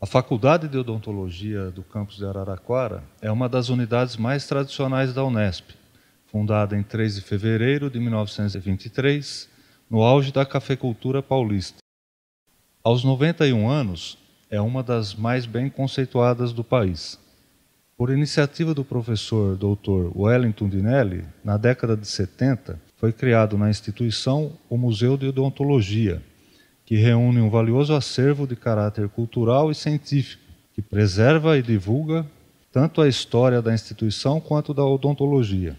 A Faculdade de Odontologia do campus de Araraquara é uma das unidades mais tradicionais da Unesp, fundada em 3 de fevereiro de 1923, no auge da cafeicultura paulista. Aos 91 anos, é uma das mais bem conceituadas do país. Por iniciativa do professor Dr. Wellington Dinelli, na década de 70, foi criado na instituição o Museu de Odontologia, que reúne um valioso acervo de caráter cultural e científico, que preserva e divulga tanto a história da instituição quanto da odontologia.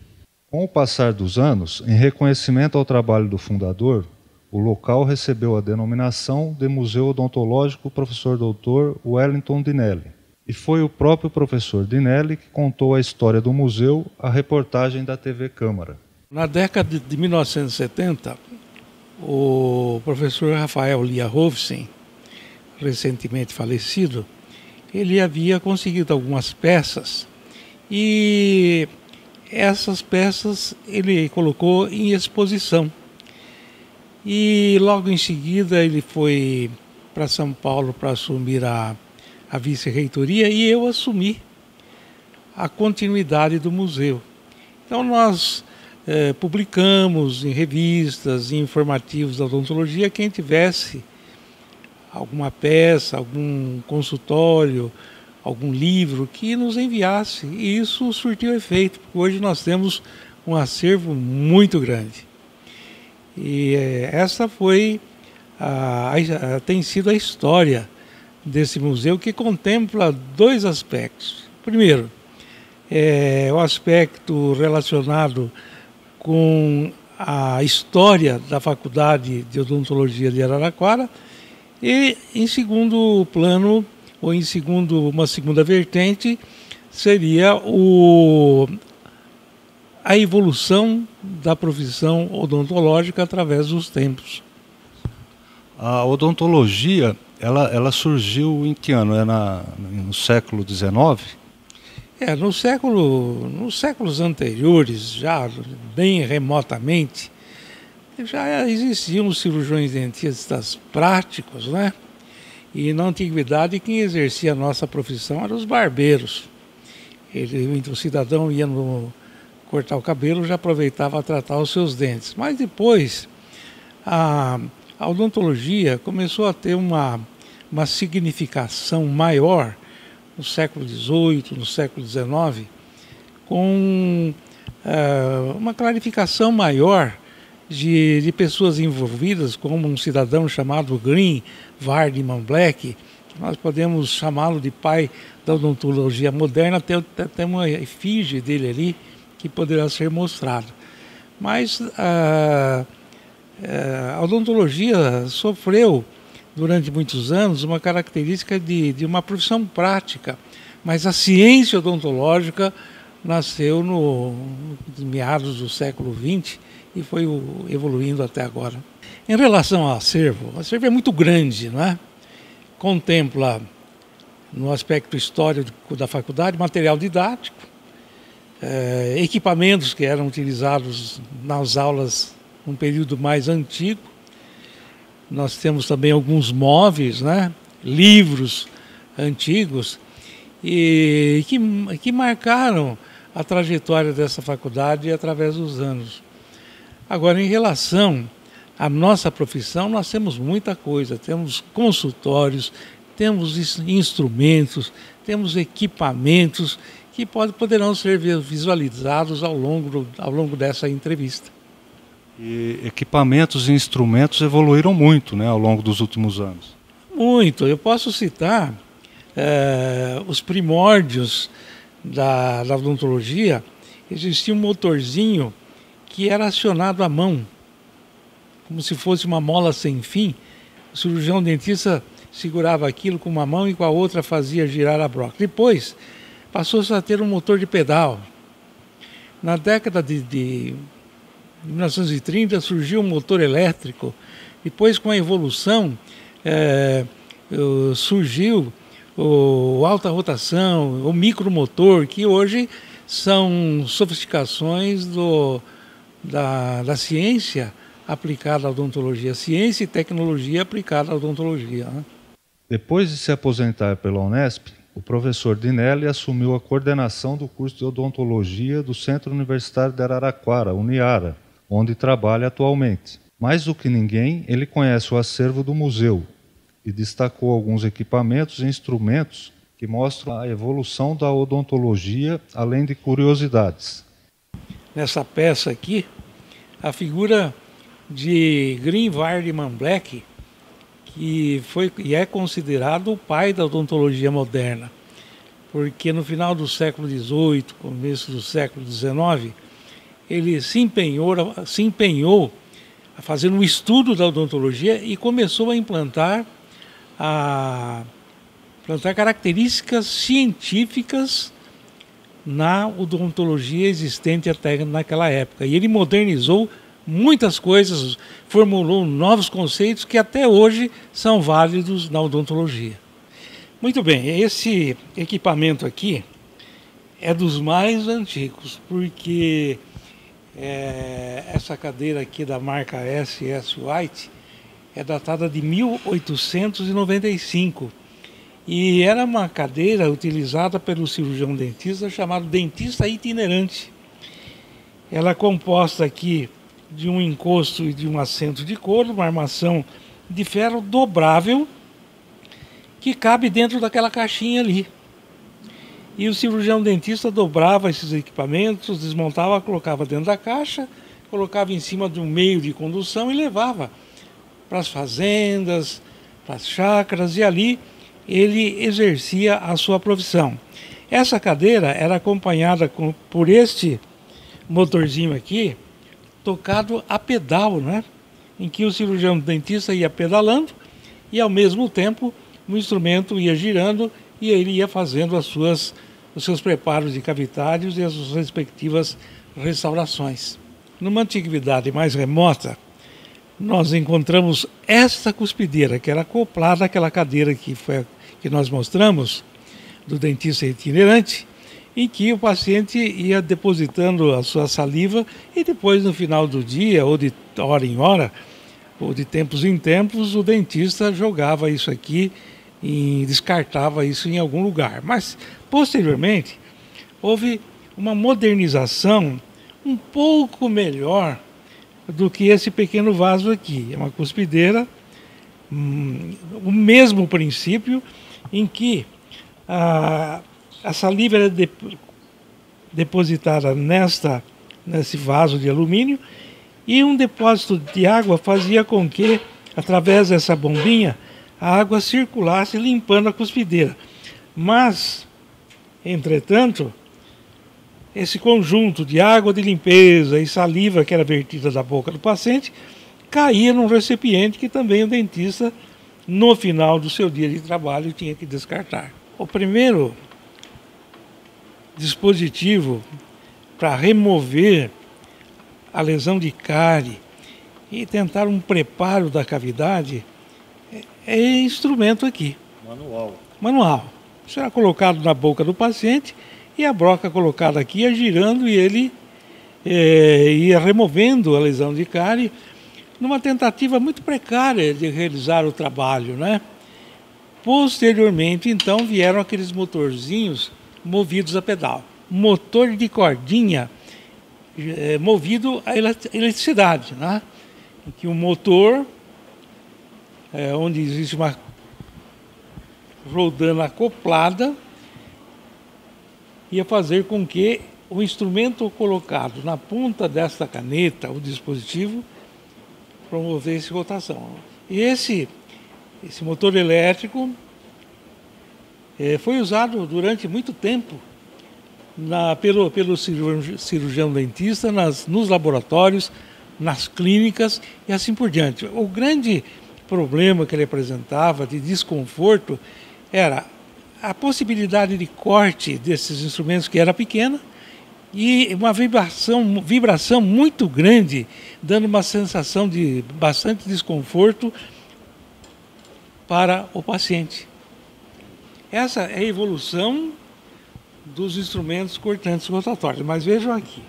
Com o passar dos anos, em reconhecimento ao trabalho do fundador, o local recebeu a denominação de Museu Odontológico Professor Dr. Wellington Dinelli. E foi o próprio professor Dinelli que contou a história do museu à reportagem da TV Câmara. Na década de 1970, o professor Rafael Lia Rovsen, recentemente falecido, ele havia conseguido algumas peças e essas peças ele colocou em exposição. E logo em seguida ele foi para São Paulo para assumir a vice-reitoria e eu assumi a continuidade do museu. Então nós publicamos em revistas, em informativos da odontologia, quem tivesse alguma peça, algum consultório, algum livro que nos enviasse. E isso surtiu efeito, porque hoje nós temos um acervo muito grande. E essa foi tem sido a história desse museu, que contempla 2 aspectos. Primeiro, o aspecto relacionado com a história da Faculdade de Odontologia de Araraquara e, em segundo plano, ou uma segunda vertente, seria a evolução da profissão odontológica através dos tempos. A odontologia, ela surgiu em que ano? No século XIX? Nos séculos anteriores, já bem remotamente, já existiam os cirurgiões dentistas práticos, né? E na antiguidade quem exercia a nossa profissão eram os barbeiros. O cidadão ia cortar o cabelo, já aproveitava a tratar os seus dentes. Mas depois a odontologia começou a ter uma significação maior no século XVIII, no século XIX, com uma clarificação maior de pessoas envolvidas, como um cidadão chamado Green Vardiman Black, que nós podemos chamá-lo de pai da odontologia moderna, até uma efígie dele ali, que poderá ser mostrada. Mas a odontologia sofreu, durante muitos anos, uma característica de uma profissão prática, mas a ciência odontológica nasceu nos meados do século XX e foi evoluindo até agora. Em relação ao acervo, o acervo é muito grande, não é? Contempla, no aspecto histórico da faculdade, material didático, equipamentos que eram utilizados nas aulas num período mais antigo. Nós temos também alguns móveis, né? Livros antigos e que marcaram a trajetória dessa faculdade através dos anos. Agora, em relação à nossa profissão, nós temos muita coisa. Temos consultórios, temos instrumentos, temos equipamentos que poderão ser visualizados ao longo dessa entrevista. E equipamentos e instrumentos evoluíram muito, né, ao longo dos últimos anos. Muito. Eu posso citar os primórdios da odontologia. Existia um motorzinho que era acionado à mão, como se fosse uma mola sem fim. O cirurgião dentista segurava aquilo com uma mão e com a outra fazia girar a broca. Depois, passou-se a ter um motor de pedal. Na década de 1930 surgiu um motor elétrico. Depois, com a evolução, surgiu o alta rotação, o micromotor, que hoje são sofisticações da ciência aplicada à odontologia, ciência e tecnologia aplicada à odontologia, né? Depois de se aposentar pela Unesp, o professor Dinelli assumiu a coordenação do curso de odontologia do Centro Universitário de Araraquara, Uniara, onde trabalha atualmente. Mais do que ninguém, ele conhece o acervo do museu e destacou alguns equipamentos e instrumentos que mostram a evolução da odontologia, além de curiosidades. Nessa peça aqui, a figura de Grinvard Man Black, que foi e é considerado o pai da odontologia moderna, porque no final do século XVIII, começo do século XIX, ele se empenhou a fazer um estudo da odontologia e começou a implantar características científicas na odontologia existente até naquela época. E ele modernizou muitas coisas, formulou novos conceitos que até hoje são válidos na odontologia. Muito bem, esse equipamento aqui é dos mais antigos, porque essa cadeira aqui da marca S.S. White é datada de 1895 e era uma cadeira utilizada pelo cirurgião dentista chamado dentista itinerante. Ela é composta aqui de um encosto e de um assento de couro, uma armação de ferro dobrável que cabe dentro daquela caixinha ali. E o cirurgião dentista dobrava esses equipamentos, desmontava, colocava dentro da caixa, colocava em cima de um meio de condução e levava para as fazendas, para as chácaras, e ali ele exercia a sua profissão. Essa cadeira era acompanhada por este motorzinho aqui, tocado a pedal, né? Em que o cirurgião dentista ia pedalando e ao mesmo tempo o instrumento ia girando e ele ia fazendo os seus preparos de cavitários e as suas respectivas restaurações. Numa antiguidade mais remota, nós encontramos esta cuspideira, que era acoplada àquela cadeira que nós mostramos, do dentista itinerante, em que o paciente ia depositando a sua saliva e depois, no final do dia, ou de hora em hora, ou de tempos em tempos, o dentista jogava isso aqui e descartava isso em algum lugar. Mas, posteriormente, houve uma modernização um pouco melhor do que esse pequeno vaso aqui. É uma cuspideira, o mesmo princípio, em que a saliva era depositada nesse vaso de alumínio e um depósito de água fazia com que, através dessa bombinha, a água circulasse limpando a cuspideira. Mas, entretanto, esse conjunto de água de limpeza e saliva que era vertida da boca do paciente caía num recipiente que também o dentista, no final do seu dia de trabalho, tinha que descartar. O primeiro dispositivo para remover a lesão de cárie e tentar um preparo da cavidade é instrumento aqui. Manual. Isso era colocado na boca do paciente e a broca colocada aqui ia girando e ele ia removendo a lesão de cárie numa tentativa muito precária de realizar o trabalho, né? Posteriormente, então, vieram aqueles motorzinhos movidos a pedal. Motor de cordinha movido a eletricidade, né? Em que o motor, onde existe uma rodana acoplada, ia fazer com que o instrumento colocado na ponta desta caneta, o dispositivo, promovesse rotação. E esse motor elétrico foi usado durante muito tempo pelo cirurgião dentista nos laboratórios, nas clínicas e assim por diante. O grande problema que ele apresentava de desconforto era a possibilidade de corte desses instrumentos, que era pequena, e uma vibração muito grande, dando uma sensação de bastante desconforto para o paciente. Essa é a evolução dos instrumentos cortantes rotatórios. Mas vejam aqui.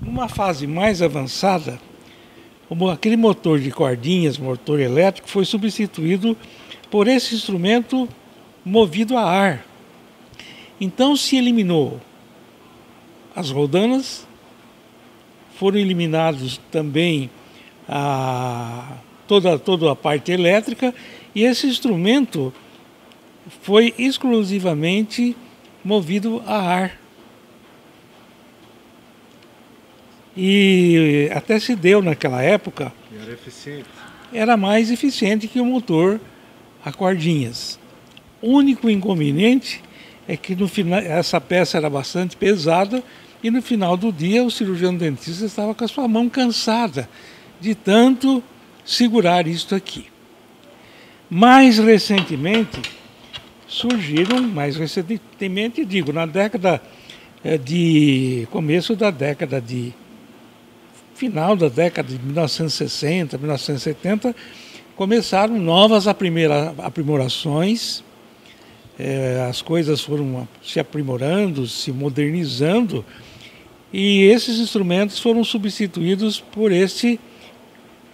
Numa fase mais avançada, aquele motor de cordinhas, motor elétrico, foi substituído por esse instrumento movido a ar. Então se eliminou as roldanas, foram eliminados também toda a parte elétrica, e esse instrumento foi exclusivamente movido a ar. E até se deu naquela época, era eficiente. Era mais eficiente que o motor a cordinhas. O único inconveniente é que no final essa peça era bastante pesada e no final do dia o cirurgião dentista estava com a sua mão cansada de tanto segurar isto aqui. Mais recentemente, digo, na década final da década de 1960, 1970, começaram novas aprimorações, as coisas foram se aprimorando, se modernizando, e esses instrumentos foram substituídos por este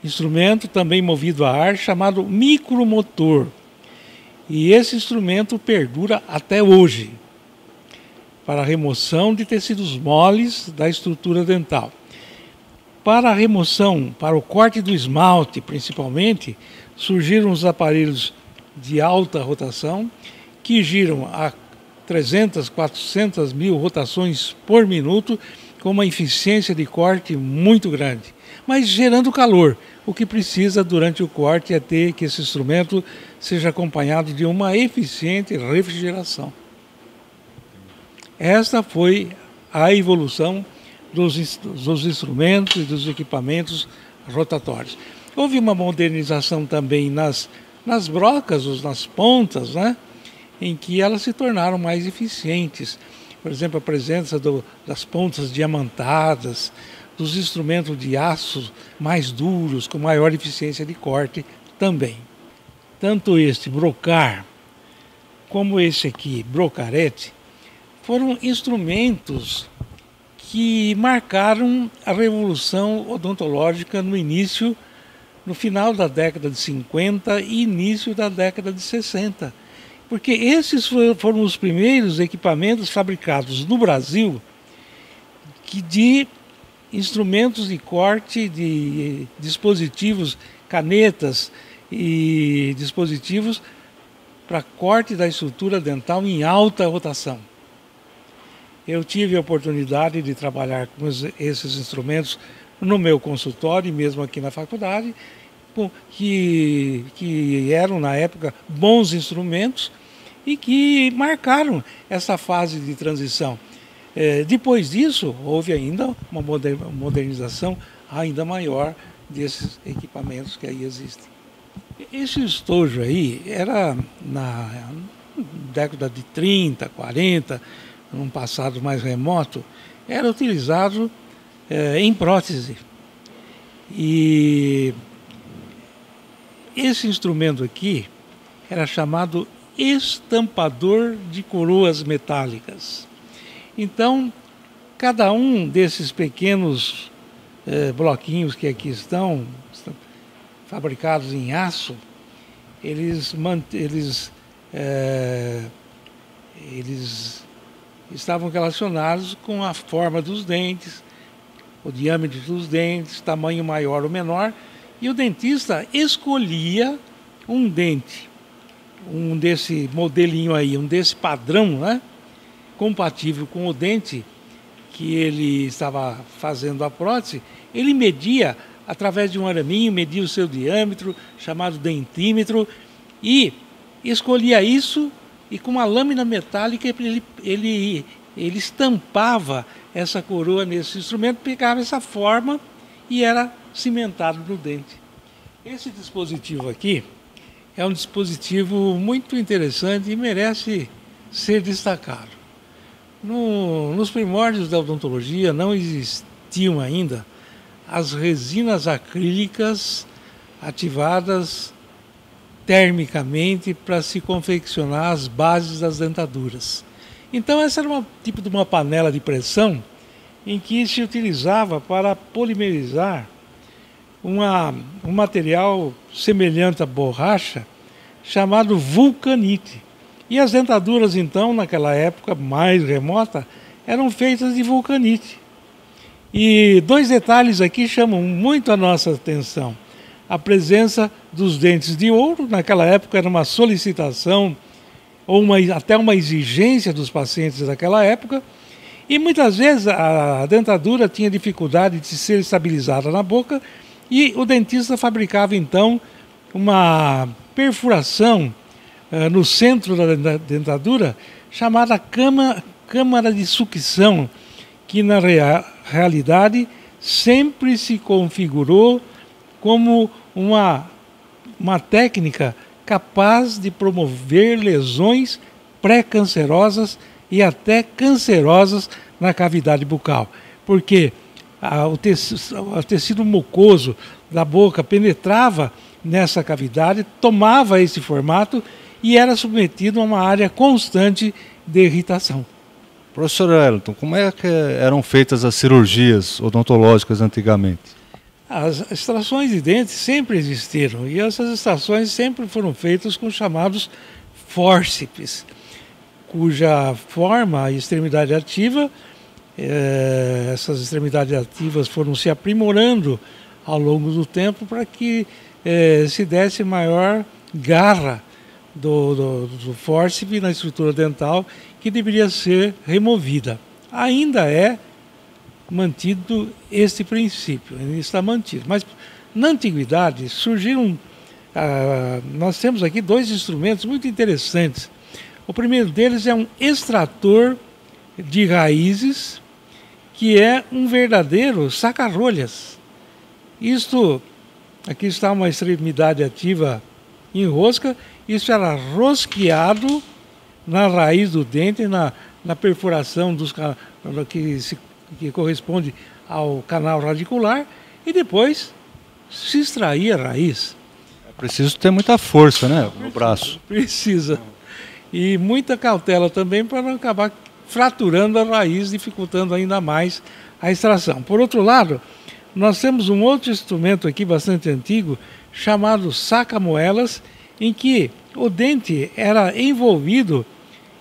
instrumento também movido a ar, chamado micromotor. E esse instrumento perdura até hoje, para a remoção de tecidos moles da estrutura dental. Para a remoção, para o corte do esmalte principalmente, surgiram os aparelhos de alta rotação, que giram a 300, 400 mil rotações por minuto, com uma eficiência de corte muito grande, mas gerando calor. O que precisa durante o corte é ter que esse instrumento seja acompanhado de uma eficiente refrigeração. Esta foi a evolução dos instrumentos e dos equipamentos rotatórios. Houve uma modernização também nas brocas, nas pontas, né, em que elas se tornaram mais eficientes. Por exemplo, a presença das pontas diamantadas, dos instrumentos de aço mais duros, com maior eficiência de corte também. Tanto este brocar, como esse aqui, brocarete, foram instrumentos que marcaram a revolução odontológica no final da década de 50 e início da década de 60. Porque esses foram os primeiros equipamentos fabricados no Brasil de instrumentos de corte, de dispositivos, canetas e dispositivos para corte da estrutura dental em alta rotação. Eu tive a oportunidade de trabalhar com esses instrumentos no meu consultório e mesmo aqui na faculdade, que eram na época bons instrumentos e que marcaram essa fase de transição. Depois disso, houve ainda uma modernização ainda maior desses equipamentos que aí existem. Esse estojo aí era na década de 30, 40, num passado mais remoto, era utilizado em prótese. E esse instrumento aqui era chamado estampador de coroas metálicas. Então, cada um desses pequenos bloquinhos que aqui estão fabricados em aço, eles estavam relacionados com a forma dos dentes, o diâmetro dos dentes, tamanho maior ou menor, e o dentista escolhia um dente, um desse modelinho aí, um desse padrão, né, compatível com o dente que ele estava fazendo a prótese. Ele media, através de um araminho, media o seu diâmetro, chamado dentímetro, e escolhia isso, e com uma lâmina metálica ele estampava essa coroa nesse instrumento, pegava essa forma e era cimentado no dente. Esse dispositivo aqui é um dispositivo muito interessante e merece ser destacado. Nos primórdios da odontologia não existiam ainda as resinas acrílicas ativadas termicamente para se confeccionar as bases das dentaduras. Então essa era tipo de uma panela de pressão em que se utilizava para polimerizar um material semelhante à borracha, chamado vulcanite. E as dentaduras, então, naquela época mais remota, eram feitas de vulcanite. E dois detalhes aqui chamam muito a nossa atenção. A presença dos dentes de ouro, naquela época era uma solicitação, ou até uma exigência dos pacientes daquela época, e muitas vezes a dentadura tinha dificuldade de ser estabilizada na boca, e o dentista fabricava, então, uma perfuração no centro da dentadura, chamada câmara de sucção, que na realidade sempre se configurou como uma técnica capaz de promover lesões pré-cancerosas e até cancerosas na cavidade bucal, porque o tecido mucoso da boca penetrava nessa cavidade, tomava esse formato e era submetido a uma área constante de irritação. Professor Wellington, como é que eram feitas as cirurgias odontológicas antigamente? As extrações de dentes sempre existiram e essas extrações sempre foram feitas com chamados fórceps, cuja forma e extremidade ativa, essas extremidades ativas foram se aprimorando ao longo do tempo para que se desse maior garra do fórceps na estrutura dental, que deveria ser removida. Ainda é mantido este princípio, ainda está mantido. Mas na antiguidade surgiram, nós temos aqui dois instrumentos muito interessantes. O primeiro deles é um extrator de raízes, que é um verdadeiro saca-rolhas. Isto, aqui está uma extremidade ativa em rosca, isso era rosqueado na raiz do dente, na perfuração que corresponde ao canal radicular, e depois se extraía a raiz. É preciso ter muita força, né, no braço. Precisa. E muita cautela também para não acabar fraturando a raiz, dificultando ainda mais a extração. Por outro lado, nós temos um outro instrumento aqui bastante antigo, chamado saca-moelas, em que o dente era envolvido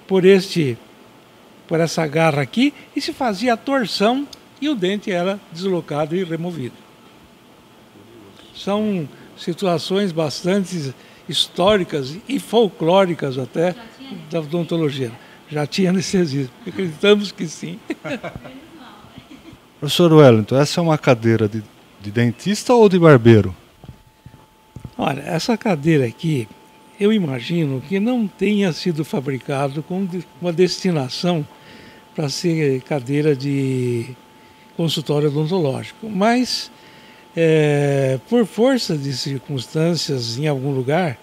por essa garra aqui e se fazia a torção e o dente era deslocado e removido. São situações bastante históricas e folclóricas até da odontologia. Já tinha anestesismo, acreditamos que sim. Professor Wellington, essa é uma cadeira de dentista ou de barbeiro? Olha, essa cadeira aqui, eu imagino que não tenha sido fabricado com uma destinação para ser cadeira de consultório odontológico, mas por força de circunstâncias em algum lugar,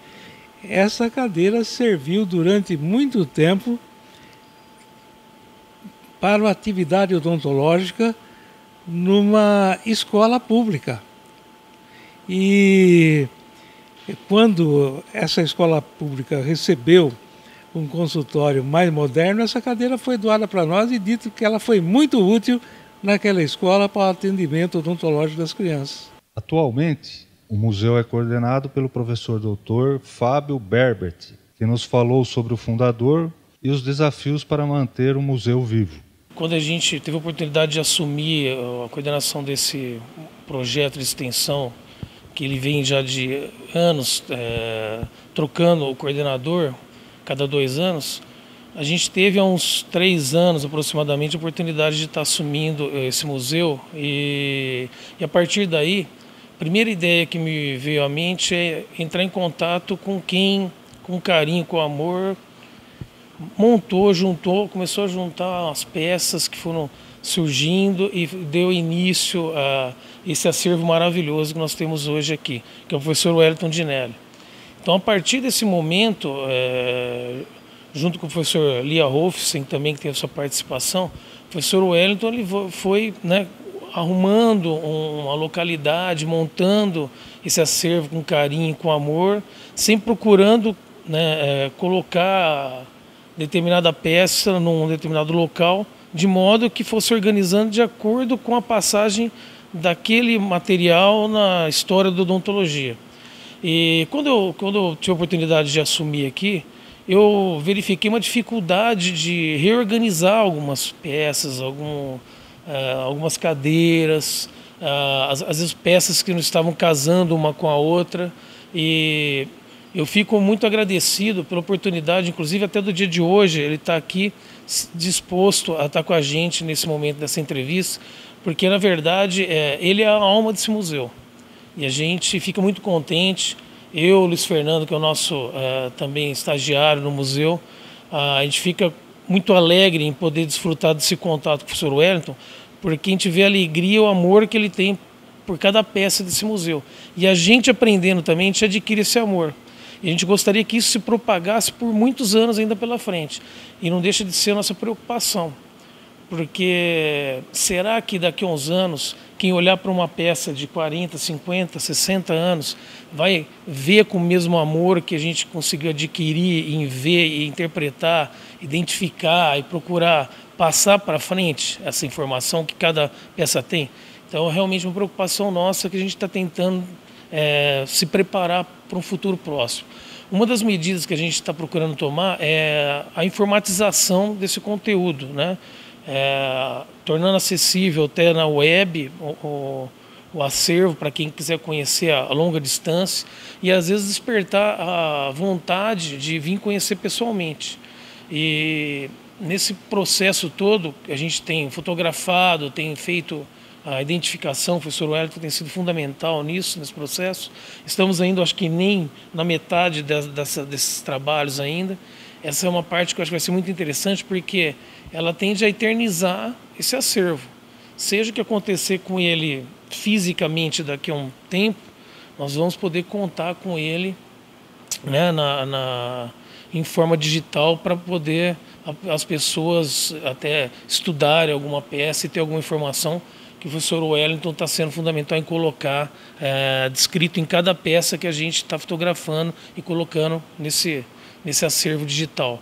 essa cadeira serviu durante muito tempo para a atividade odontológica numa escola pública. E quando essa escola pública recebeu um consultório mais moderno, essa cadeira foi doada para nós e dito que ela foi muito útil naquela escola para o atendimento odontológico das crianças. Atualmente, o museu é coordenado pelo professor doutor Fábio Berbert, que nos falou sobre o fundador e os desafios para manter o museu vivo. Quando a gente teve a oportunidade de assumir a coordenação desse projeto de extensão, que ele vem já de anos trocando o coordenador cada 2 anos, a gente teve há uns 3 anos aproximadamente a oportunidade de estar assumindo esse museu e a partir daí, a primeira ideia que me veio à mente é entrar em contato com quem, com carinho, com amor, começou a juntar as peças que foram surgindo e deu início a esse acervo maravilhoso que nós temos hoje aqui, que é o professor Wellington Dinelli. Então, a partir desse momento, junto com o professor Lia Hofsen, também que teve sua participação, o professor Wellington ele foi arrumando uma localidade, montando esse acervo com carinho, com amor, sempre procurando colocar determinada peça num determinado local, de modo que fosse organizando de acordo com a passagem daquele material na história da odontologia. E quando eu tive a oportunidade de assumir aqui, eu verifiquei uma dificuldade de reorganizar algumas peças, algumas cadeiras, às vezes peças que não estavam casando uma com a outra. E eu fico muito agradecido pela oportunidade, inclusive até do dia de hoje, ele está aqui disposto a estar com a gente nesse momento dessa entrevista, porque na verdade ele é a alma desse museu. E a gente fica muito contente, eu, Luiz Fernando, que é o nosso também estagiário no museu, a gente fica muito alegre em poder desfrutar desse contato com o professor Wellington, porque a gente vê a alegria e o amor que ele tem por cada peça desse museu. E a gente aprendendo também, a gente adquire esse amor. E a gente gostaria que isso se propagasse por muitos anos ainda pela frente. E não deixa de ser a nossa preocupação. Porque será que daqui a uns anos, quem olhar para uma peça de 40, 50, 60 anos, vai ver com o mesmo amor que a gente conseguiu adquirir em ver e interpretar, identificar e procurar passar para frente essa informação que cada peça tem? Então, é realmente uma preocupação nossa que a gente está tentando se preparar para um futuro próximo. Uma das medidas que a gente está procurando tomar é a informatização desse conteúdo, né? Tornando acessível até na web o acervo para quem quiser conhecer a longa distância e às vezes despertar a vontade de vir conhecer pessoalmente. E nesse processo todo a gente tem fotografado, tem feito a identificação, o professor Wellington tem sido fundamental nisso, nesse processo. Estamos ainda, acho que nem na metade desses trabalhos ainda. Essa é uma parte que eu acho que vai ser muito interessante, porque ela tende a eternizar esse acervo. Seja o que acontecer com ele fisicamente daqui a um tempo, nós vamos poder contar com ele, né, em forma digital, para poder as pessoas até estudarem alguma peça e ter alguma informação que o professor Wellington está sendo fundamental em colocar descrito em cada peça que a gente está fotografando e colocando nesse acervo digital.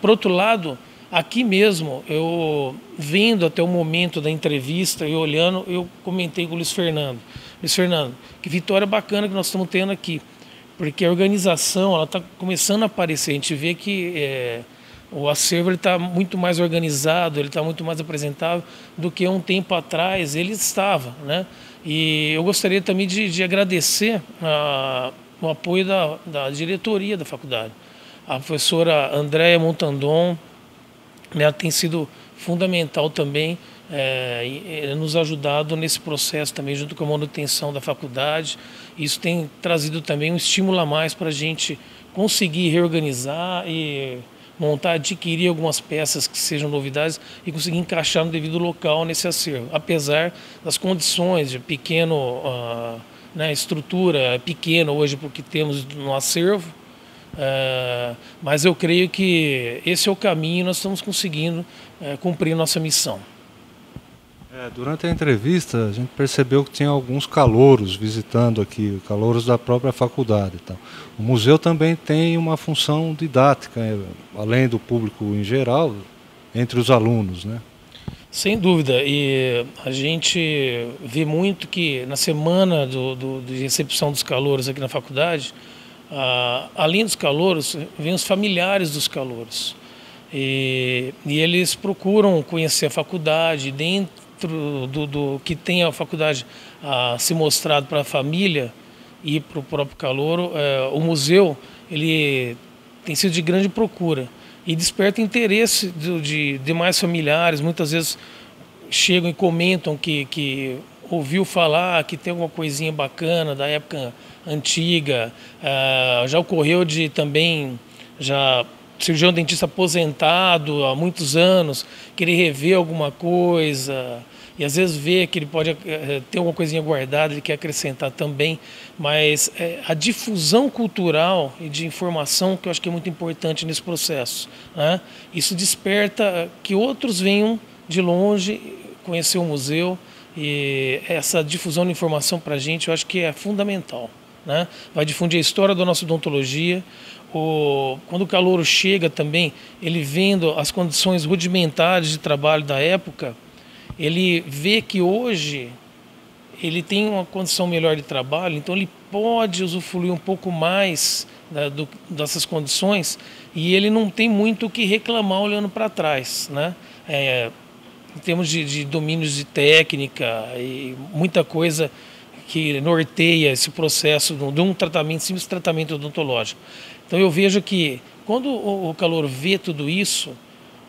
Por outro lado, aqui mesmo, eu vendo até o momento da entrevista e olhando, eu comentei com o Luiz Fernando. Luiz Fernando, que vitória bacana que nós estamos tendo aqui, porque a organização está começando a aparecer. A gente vê que o acervo está muito mais organizado, ele está muito mais apresentável do que um tempo atrás ele estava, né? E eu gostaria também de agradecer o apoio da diretoria da faculdade. A professora Andréia Montandon, né, tem sido fundamental também, nos ajudado nesse processo também, junto com a manutenção da faculdade. Isso tem trazido também um estímulo a mais para a gente conseguir reorganizar e adquirir algumas peças que sejam novidades e conseguir encaixar no devido local nesse acervo, apesar das condições de estrutura pequena hoje porque temos no acervo, mas eu creio que esse é o caminho e nós estamos conseguindo cumprir nossa missão. Durante a entrevista, a gente percebeu que tinha alguns calouros visitando aqui, calouros da própria faculdade e tal. O museu também tem uma função didática, além do público em geral, entre os alunos, né? Sem dúvida, e a gente vê muito que na semana de recepção dos calouros aqui na faculdade, além dos calouros, vêm os familiares dos calouros. E eles procuram conhecer a faculdade, dentro do que tem a faculdade se mostrado para a família e para o próprio calouro. O museu ele tem sido de grande procura e desperta interesse de demais familiares. Muitas vezes chegam e comentam que ouviu falar que tem alguma coisinha bacana da época antiga. Já ocorreu de também cirurgião dentista aposentado há muitos anos querer rever alguma coisa, e às vezes vê que ele pode ter alguma coisinha guardada, ele quer acrescentar também, mas a difusão cultural e de informação que eu acho que é muito importante nesse processo, né? Isso desperta que outros venham de longe conhecer o museu, e essa difusão de informação para a gente eu acho que é fundamental, né? Vai difundir a história da nossa odontologia. Quando o calouro chega também, ele vendo as condições rudimentares de trabalho da época, ele vê que hoje ele tem uma condição melhor de trabalho, então ele pode usufruir um pouco mais dessas condições e ele não tem muito o que reclamar olhando para trás, né? Em termos de domínios de técnica e muita coisa que norteia esse processo de um tratamento, simples tratamento odontológico. Então eu vejo que quando o calouro vê tudo isso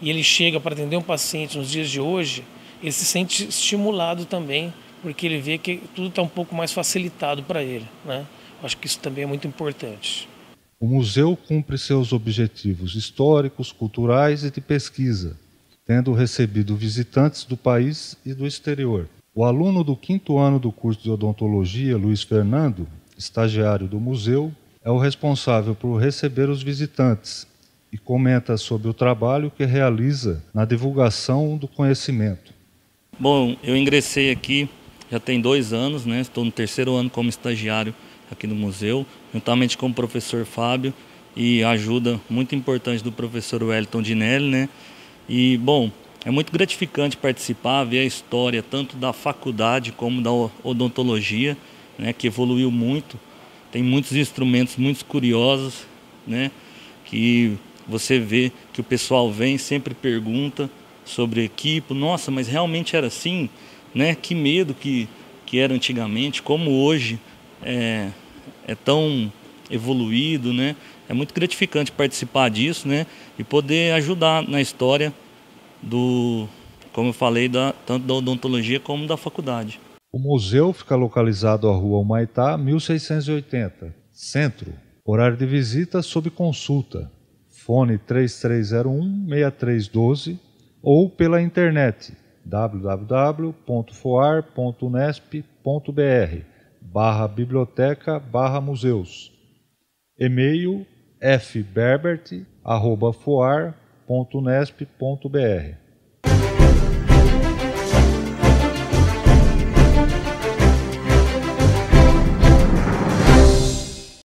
e ele chega para atender um paciente nos dias de hoje, ele se sente estimulado também, porque ele vê que tudo está um pouco mais facilitado para ele, né? Acho que isso também é muito importante. O museu cumpre seus objetivos históricos, culturais e de pesquisa, tendo recebido visitantes do país e do exterior. O aluno do 5º ano do curso de odontologia, Luiz Fernando, estagiário do museu, é o responsável por receber os visitantes e comenta sobre o trabalho que realiza na divulgação do conhecimento. Bom, eu ingressei aqui já tem 2 anos, né? Estou no 3º ano como estagiário aqui no museu, juntamente com o professor Fábio e a ajuda muito importante do professor Wellington Dinelli, né? E, bom, é muito gratificante participar, ver a história tanto da faculdade como da odontologia, né? Que evoluiu muito. Tem muitos instrumentos muito curiosos, né? Que você vê que o pessoal vem e sempre pergunta sobre equipe. Nossa, mas realmente era assim, né? Que medo que era antigamente, como hoje é tão evoluído, né? É muito gratificante participar disso, né? E poder ajudar na história como eu falei, tanto da odontologia como da faculdade. O museu fica localizado à Rua Humaitá, 1680, Centro. Horário de visita sob consulta. Fone 3301-6312 ou pela internet www.foar.unesp.br/biblioteca/museus. E-mail fberbert@foar.unesp.br.